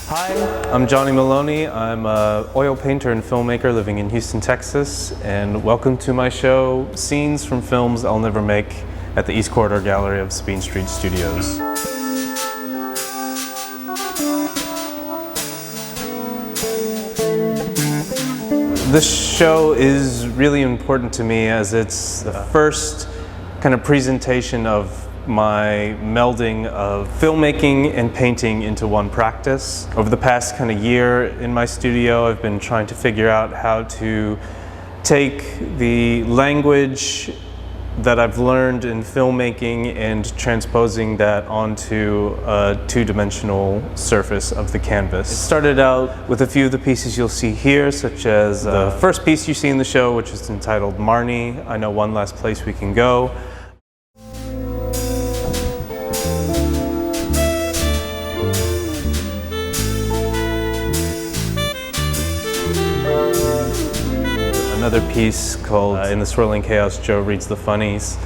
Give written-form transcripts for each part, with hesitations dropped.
Hi, I'm Johnny Maloney. I'm an oil painter and filmmaker living in Houston, Texas, and welcome to my show, Scenes from Films I'll Never Make, at the East Corridor Gallery of Sabine Street Studios. This show is really important to me as it's the first kind of presentation of my melding of filmmaking and painting into one practice. Over the past kind of year in my studio, I've been trying to figure out how to take the language that I've learned in filmmaking and transposing that onto a two-dimensional surface of the canvas. It started out with a few of the pieces you'll see here, such as the first piece you see in the show, which is entitled Maloney, I Know One Last Place We Can Go. Another piece called In the Swirling Chaos, Joe Reads the Funnies.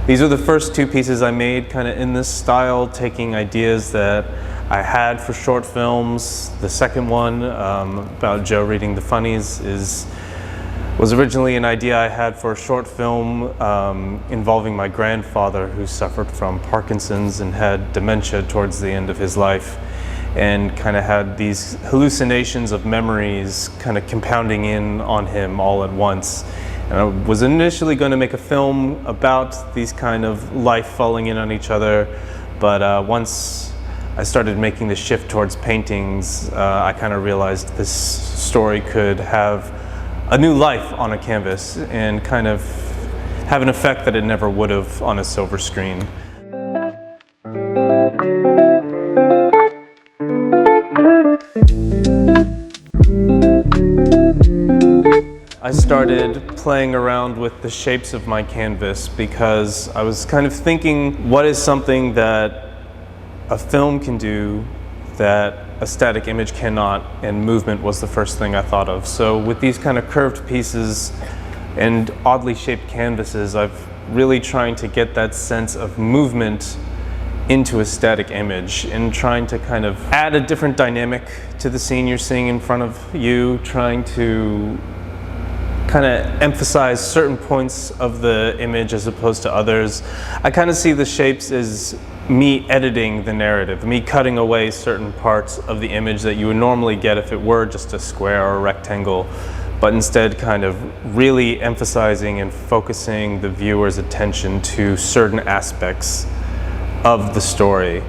These are the first two pieces I made kind of in this style, taking ideas that I had for short films. The second one, about Joe reading the funnies, was originally an idea I had for a short film involving my grandfather, who suffered from Parkinson's and had dementia towards the end of his life, and kind of had these hallucinations of memories kind of compounding in on him all at once. And I was initially going to make a film about these kind of life falling in on each other, but once I started making the shift towards paintings, I kind of realized this story could have a new life on a canvas and kind of have an effect that it never would have on a silver screen. I started playing around with the shapes of my canvas because I was kind of thinking, what is something that a film can do that a static image cannot, and movement was the first thing I thought of. So with these kind of curved pieces and oddly shaped canvases, I've really trying to get that sense of movement into a static image and trying to kind of add a different dynamic to the scene you're seeing in front of you, trying to kind of emphasize certain points of the image as opposed to others. I kind of see the shapes as me editing the narrative, me cutting away certain parts of the image that you would normally get if it were just a square or a rectangle, but instead kind of really emphasizing and focusing the viewer's attention to certain aspects of the story.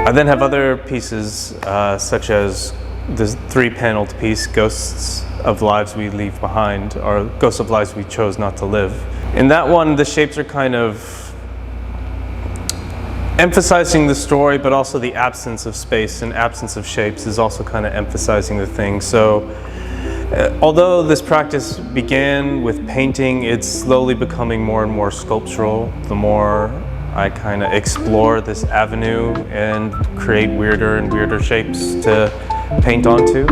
I then have other pieces such as the three-paneled piece, Ghosts of Lives We Leave Behind, or Ghosts of Lives We Chose Not to Live. In that one, the shapes are kind of emphasizing the story, but also the absence of space and absence of shapes is also kind of emphasizing the thing. So although this practice began with painting, it's slowly becoming more and more sculptural the more I kind of explore this avenue and create weirder and weirder shapes to paint onto.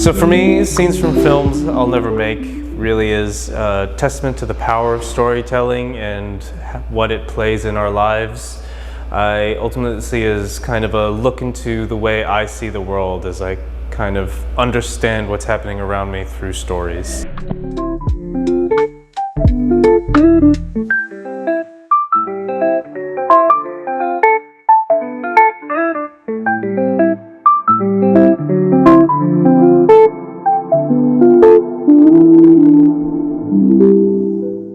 So for me, scenes from films I'll never make really is a testament to the power of storytelling and what it plays in our lives. I ultimately see it as kind of a look into the way I see the world as I kind of understand what's happening around me through stories.